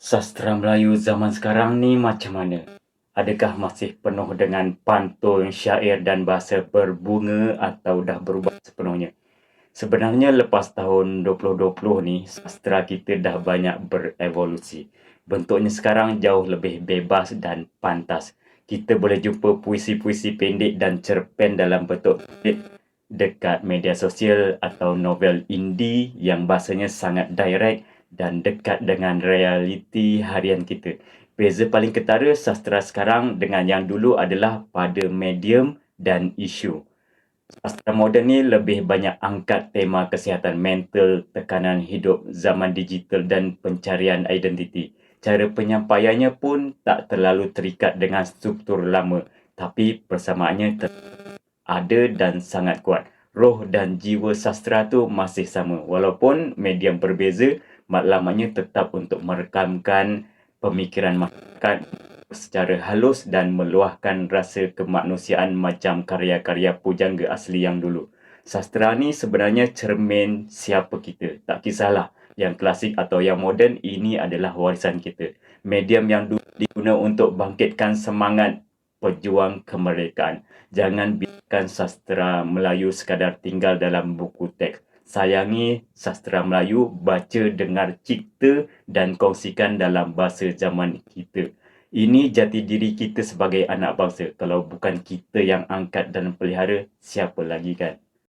Sastra Melayu zaman sekarang ni macam mana? Adakah masih penuh dengan pantun, syair dan bahasa berbunga atau dah berubah sepenuhnya? Sebenarnya lepas tahun 2020 ni, sastra kita dah banyak berevolusi. Bentuknya sekarang jauh lebih bebas dan pantas. Kita boleh jumpa puisi-puisi pendek dan cerpen dalam bentuk tulis dekat media sosial atau novel indie yang bahasanya sangat direct dan dekat dengan realiti harian kita. Beza paling ketara sastra sekarang dengan yang dulu adalah pada medium dan isu. Sastra moden ni lebih banyak angkat tema kesihatan mental, tekanan hidup zaman digital dan pencarian identiti. Cara penyampaiannya pun tak terlalu terikat dengan struktur lama, tapi persamaannya ada dan sangat kuat. Roh dan jiwa sastra tu masih sama. Walaupun medium berbeza, matlamatnya tetap untuk merekamkan pemikiran masyarakat secara halus dan meluahkan rasa kemanusiaan macam karya-karya pujangga asli yang dulu. Sastra ni sebenarnya cermin siapa kita. Tak kisahlah yang klasik atau yang moden, ini adalah warisan kita. Medium yang dulu diguna untuk bangkitkan semangat pejuang kemerdekaan. Jangan biarkan sastra Melayu sekadar tinggal dalam buku teks. Sayangi sastra Melayu, baca, dengar, cipta dan kongsikan dalam bahasa zaman kita. Ini jati diri kita sebagai anak bangsa. Kalau bukan kita yang angkat dan pelihara, siapa lagi kan?